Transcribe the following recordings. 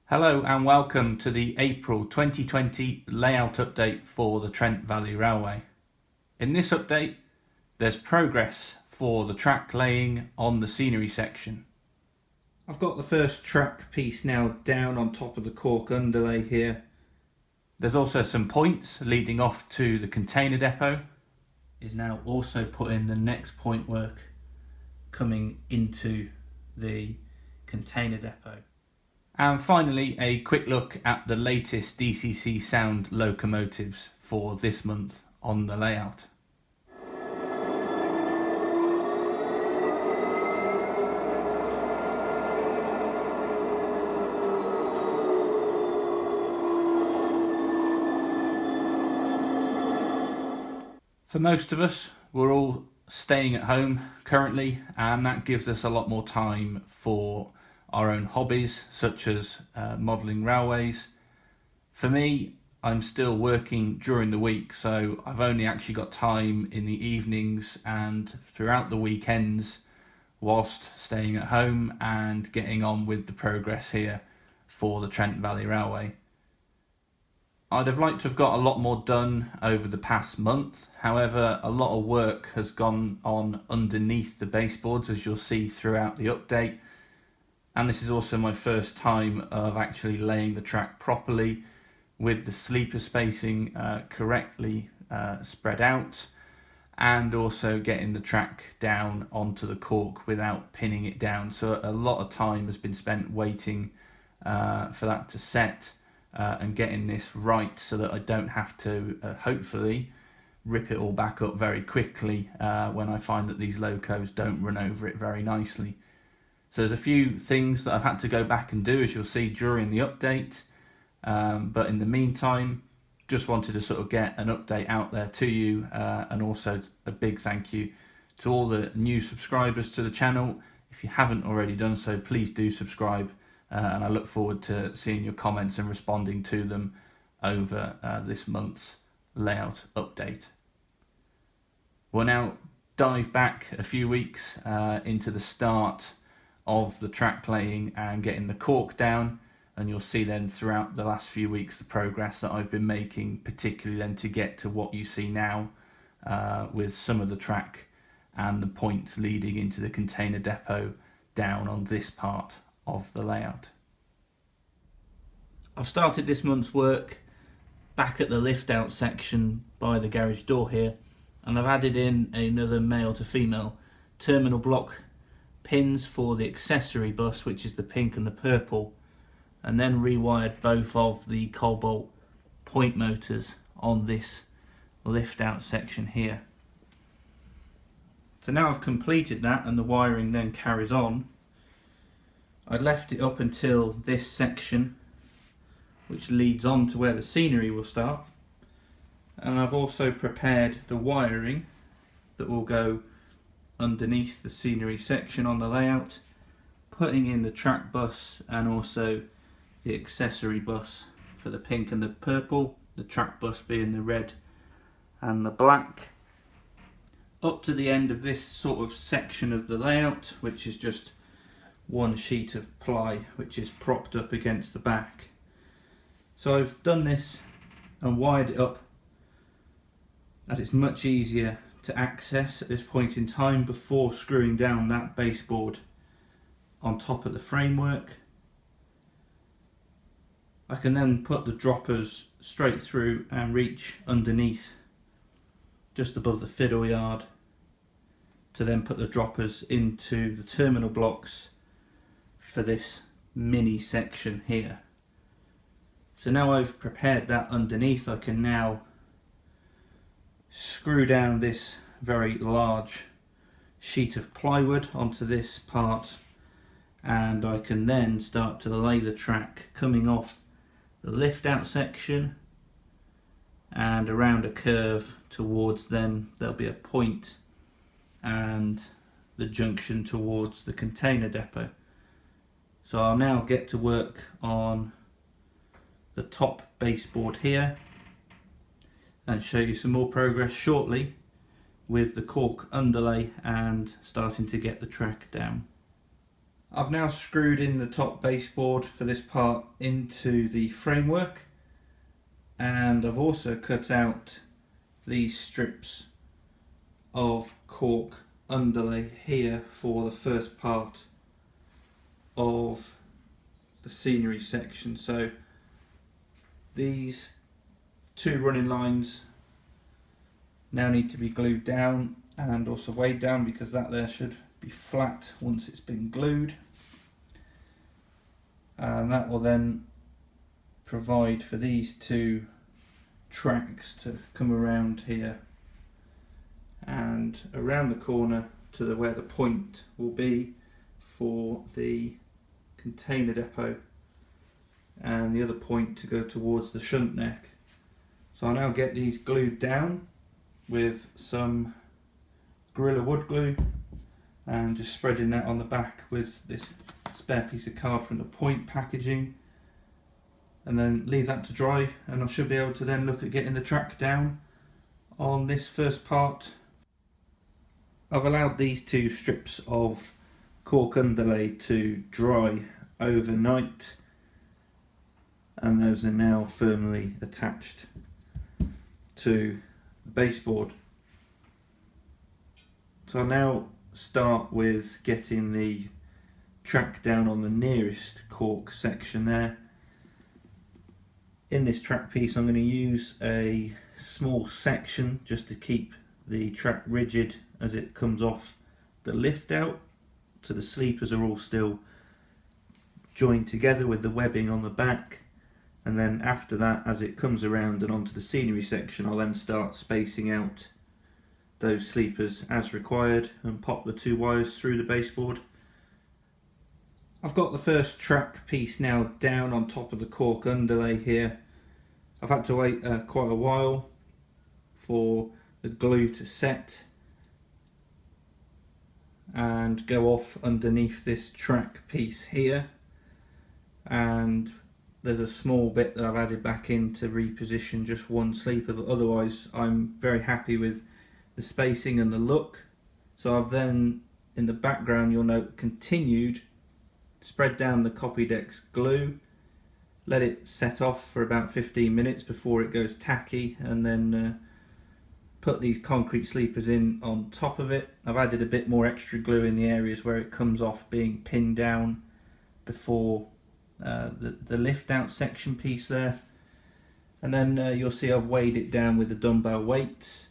Hello and welcome to the April 2020 layout update for the Trent Valley Railway. In this update, there's progress for the track laying on the scenery section. I've got the first track piece now down on top of the cork underlay here. There's also some points leading off to the container depot. Is now also putting the next point work coming into the container depot. And finally, a quick look at the latest DCC Sound locomotives for this month on the layout. For most of us, we're all staying at home currently, and that gives us a lot more time for our own hobbies, such as modelling railways. For me, I'm still working during the week, so I've only actually got time in the evenings and throughout the weekends whilst staying at home and getting on with the progress here for the Trent Valley Railway. I'd have liked to have got a lot more done over the past month. However, a lot of work has gone on underneath the baseboards, as you'll see throughout the update. And this is also my first time of actually laying the track properly with the sleeper spacing correctly spread out, and also getting the track down onto the cork without pinning it down. So a lot of time has been spent waiting for that to set and getting this right so that I don't have to hopefully rip it all back up very quickly when I find that these locos don't run over it very nicely. So there's a few things that I've had to go back and do, as you'll see during the update. But in the meantime, just wanted to sort of get an update out there to you, and also a big thank you to all the new subscribers to the channel. If you haven't already done so, please do subscribe, and I look forward to seeing your comments and responding to them over this month's layout update. We'll now dive back a few weeks into the start of the track laying and getting the cork down, and you'll see then throughout the last few weeks the progress that I've been making, particularly then to get to what you see now with some of the track and the points leading into the container depot down on this part of the layout. I've started this month's work back at the lift out section by the garage door here, and I've added in another male to female terminal block pins for the accessory bus, which is the pink and the purple, and then rewired both of the cobalt point motors on this lift out section here. So now I've completed that and the wiring then carries on. I left it up until this section, which leads on to where the scenery will start, and I've also prepared the wiring that will go underneath the scenery section on the layout, putting in the track bus and also the accessory bus for the pink and the purple, the track bus being the red and the black, up to the end of this sort of section of the layout, which is just one sheet of ply which is propped up against the back. So I've done this and wired it up as it's much easier to access at this point in time before screwing down that baseboard on top of the framework. I can then put the droppers straight through and reach underneath just above the fiddle yard to then put the droppers into the terminal blocks for this mini section here. So now I've prepared that underneath, I can now screw down this very large sheet of plywood onto this part, and I can then start to lay the track coming off the lift out section and around a curve towards then there'll be a point and the junction towards the container depot. So I'll now get to work on the top baseboard here and show you some more progress shortly with the cork underlay and starting to get the track down. I've now screwed in the top baseboard for this part into the framework, and I've also cut out these strips of cork underlay here for the first part of the scenery section. So these two running lines now need to be glued down and also weighed down, because that there should be flat once it's been glued, and that will then provide for these two tracks to come around here and around the corner to where the point will be for the container depot, and the other point to go towards the shunt neck. So I'll now get these glued down with some Gorilla wood glue and just spreading that on the back with this spare piece of card from the point packaging, and then leave that to dry, and I should be able to then look at getting the track down on this first part. I've allowed these two strips of cork underlay to dry overnight, and those are now firmly attached to the baseboard. So I'll now start with getting the track down on the nearest cork section there. In this track piece I'm going to use a small section just to keep the track rigid as it comes off the lift out, so the sleepers are all still joined together with the webbing on the back, and then after that, as it comes around and onto the scenery section, I'll then start spacing out those sleepers as required and pop the two wires through the baseboard. I've got the first track piece now down on top of the cork underlay here. I've had to wait quite a while for the glue to set and go off underneath this track piece here, and there's a small bit that I've added back in to reposition just one sleeper, but otherwise I'm very happy with the spacing and the look. So I've then, in the background you'll note, continued, spread down the Copydex glue, let it set off for about 15 minutes before it goes tacky, and then put these concrete sleepers in on top of it. I've added a bit more extra glue in the areas where it comes off being pinned down before the lift out section piece there, and then you'll see I've weighed it down with the dumbbell weights,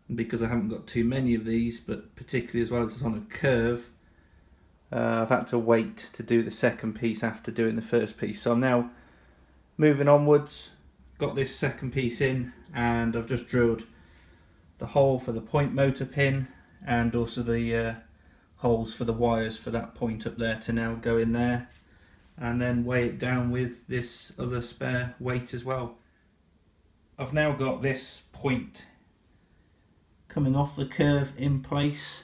and because I haven't got too many of these, but particularly as well as it's on a curve, I've had to wait to do the second piece after doing the first piece. So I'm now moving onwards, got this second piece in, and I've just drilled the hole for the point motor pin and also the holes for the wires for that point up there to now go in there, and then weigh it down with this other spare weight as well. I've now got this point coming off the curve in place,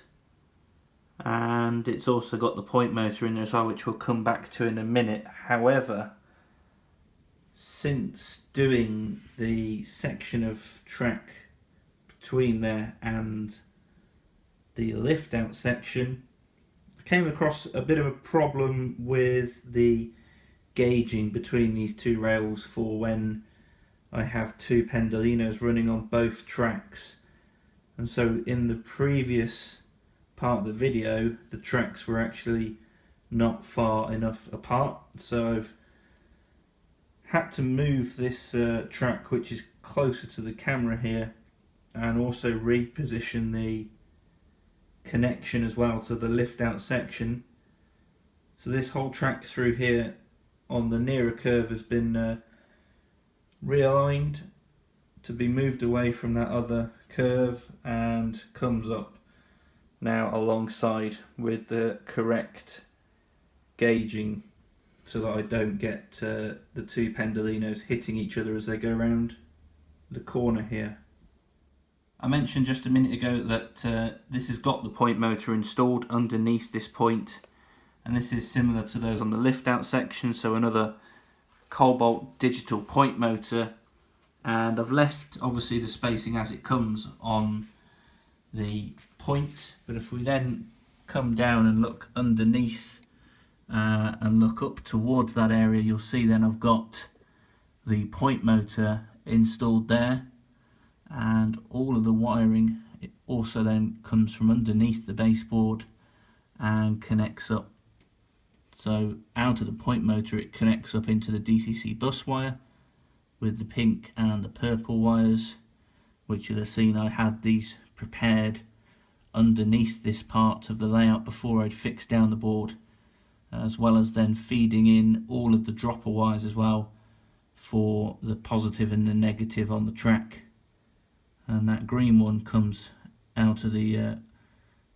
and it's also got the point motor in there as well, which we'll come back to in a minute. However, since doing the section of track between there and the lift out section, I came across a bit of a problem with the gauging between these two rails for when I have two pendolinos running on both tracks. And so in the previous part of the video, the tracks were actually not far enough apart, so I've had to move this track, which is closer to the camera here, and also reposition the connection as well to the lift out section. So this whole track through here on the nearer curve has been realigned to be moved away from that other curve and comes up now alongside with the correct gauging, so that I don't get the two pendolinos hitting each other as they go around the corner here. I mentioned just a minute ago that this has got the point motor installed underneath this point, and this is similar to those on the lift out section, so another Cobalt digital point motor, and I've left obviously the spacing as it comes on the point, but if we then come down and look underneath and look up towards that area, you'll see then I've got the point motor installed there, and all of the wiring, it also then comes from underneath the baseboard and connects up. So out of the point motor it connects up into the DCC bus wire with the pink and the purple wires, which you'll have seen I had these prepared underneath this part of the layout before I'd fixed down the board, as well as then feeding in all of the dropper wires as well for the positive and the negative on the track. And that green one comes out of the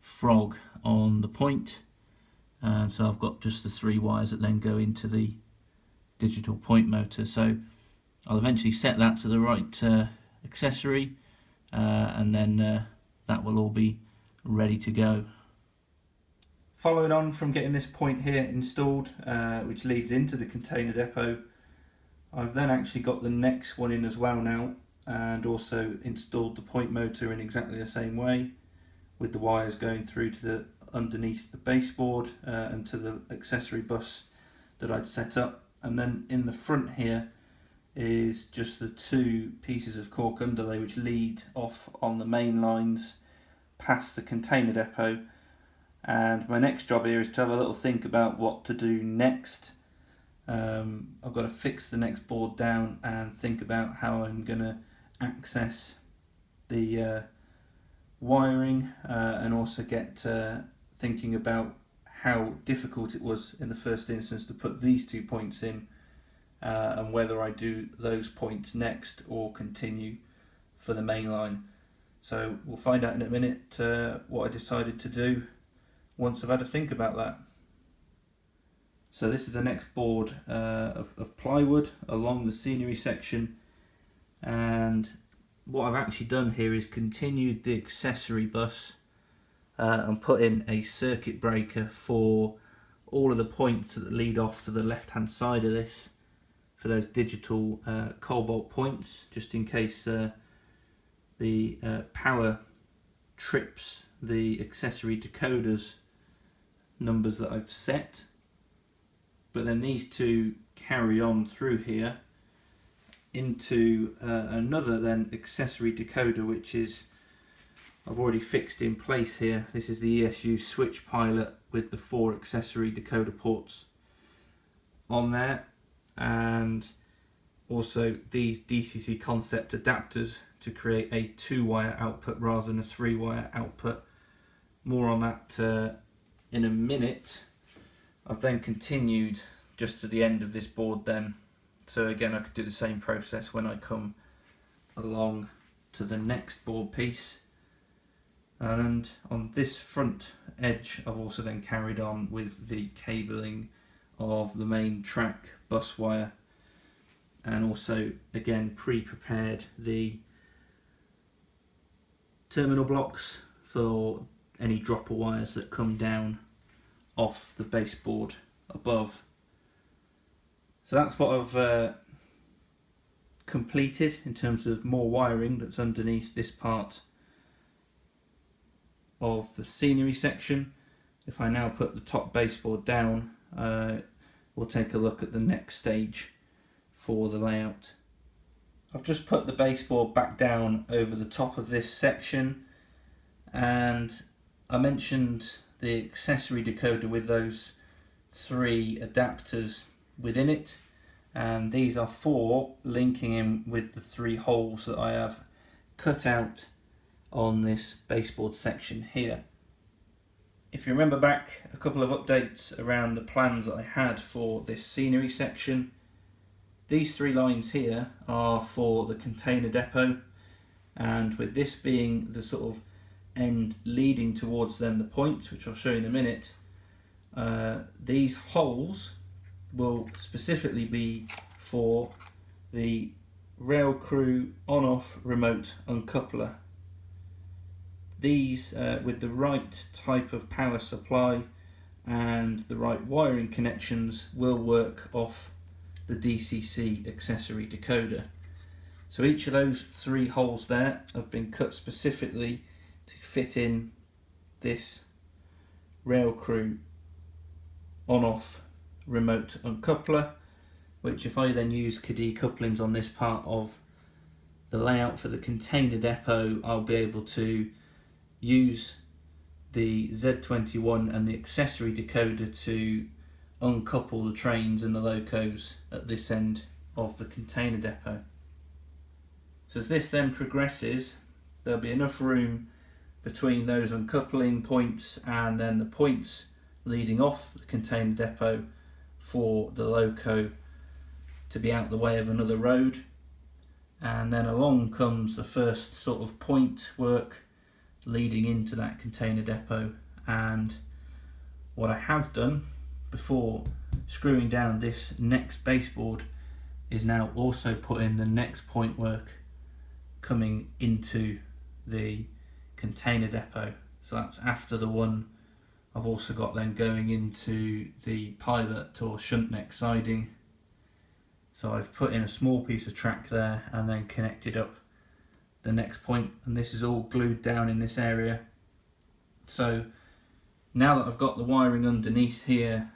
frog on the point, and so I've got just the 3 wires that then go into the digital point motor. So I'll eventually set that to the right accessory, and then that will all be ready to go. Following on from getting this point here installed, which leads into the container depot, I've then actually got the next one in as well now, and also installed the point motor in exactly the same way, with the wires going through to the underneath the baseboard and to the accessory bus that I'd set up. And then in the front here is just the 2 pieces of cork underlay which lead off on the main lines past the container depot. And my next job here is to have a little think about what to do next. I've got to fix the next board down and think about how I'm going to access the wiring, and also get thinking about how difficult it was in the first instance to put these 2 points in, and whether I do those points next or continue for the main line. So we'll find out in a minute what I decided to do once I've had a think about that. So this is the next board of plywood along the scenery section, and what I've actually done here is continued the accessory bus and put in a circuit breaker for all of the points that lead off to the left hand side of this, for those digital cobalt points, just in case the power trips the accessory decoder's numbers that I've set. But then these 2 carry on through here into another then accessory decoder, which is I've already fixed in place here. This is the ESU switch pilot with the 4 accessory decoder ports on there, and also these DCC concept adapters to create a 2-wire output rather than a 3-wire output. More on that in a minute. I've then continued just to the end of this board then, so again I could do the same process when I come along to the next board piece. And on this front edge I've also then carried on with the cabling of the main track bus wire, and also again pre-prepared the terminal blocks for any dropper wires that come down off the baseboard above. So that's what I've completed in terms of more wiring that's underneath this part of the scenery section. If I now put the top baseboard down, we'll take a look at the next stage for the layout. I've just put the baseboard back down over the top of this section, and I mentioned the accessory decoder with those 3 adapters within it, and these are 4 linking in with the 3 holes that I have cut out on this baseboard section here. If you remember back a couple of updates around the plans that I had for this scenery section, these 3 lines here are for the container depot, and with this being the sort of end leading towards then the points, which I'll show you in a minute, these holes will specifically be for the rail crew on-off remote uncoupler. These, with the right type of power supply and the right wiring connections, will work off the DCC accessory decoder. So each of those 3 holes there have been cut specifically to fit in this rail crew on-off remote uncoupler, which if I then use Cadee couplings on this part of the layout for the container depot, I'll be able to use the Z21 and the accessory decoder to uncouple the trains and the locos at this end of the container depot. So as this then progresses, there'll be enough room between those uncoupling points and then the points leading off the container depot for the loco to be out the way of another road. And then along comes the first sort of point work leading into that container depot. And what I have done before screwing down this next baseboard is now also put in the next point work coming into the container depot. So that's after the one I've also got then going into the pilot or shunt neck siding. So I've put in a small piece of track there and then connected up the next point, and this is all glued down in this area. So now that I've got the wiring underneath here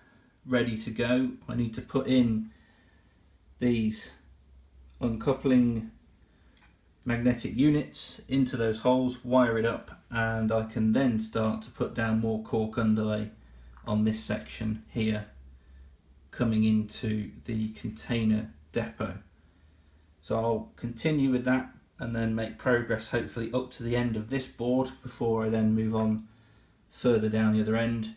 ready to go, I need to put in these uncoupling magnetic units into those holes, wire it up, and I can then start to put down more cork underlay on this section here coming into the container depot. So I'll continue with that and then make progress hopefully up to the end of this board before I then move on further down the other end.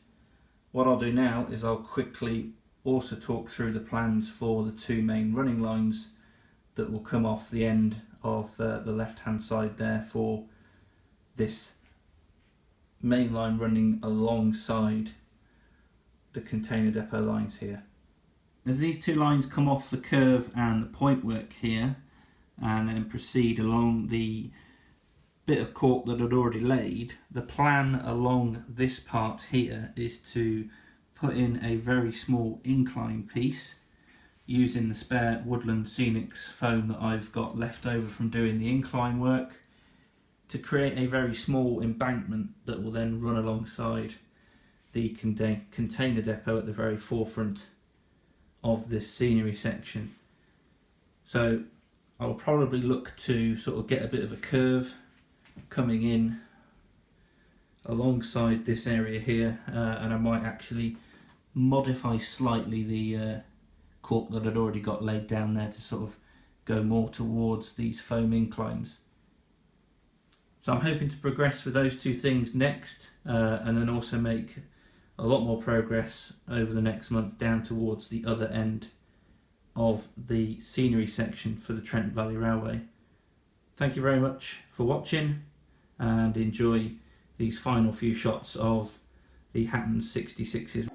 What I'll do now is I'll quickly also talk through the plans for the two main running lines that will come off the end of the left hand side there for this main line running alongside the container depot lines here. As these two lines come off the curve and the point work here and then proceed along the bit of cork that I'd already laid, the plan along this part here is to put in a very small incline piece using the spare Woodland Scenics foam that I've got left over from doing the incline work to create a very small embankment that will then run alongside the container depot at the very forefront of this scenery section. So I'll probably look to sort of get a bit of a curve coming in alongside this area here, and I might actually modify slightly the cork that I'd already got laid down there to sort of go more towards these foam inclines. So I'm hoping to progress with those two things next, and then also make a lot more progress over the next month down towards the other end of the scenery section for the Trent Valley Railway. Thank you very much for watching, and enjoy these final few shots of the Hattons 66s.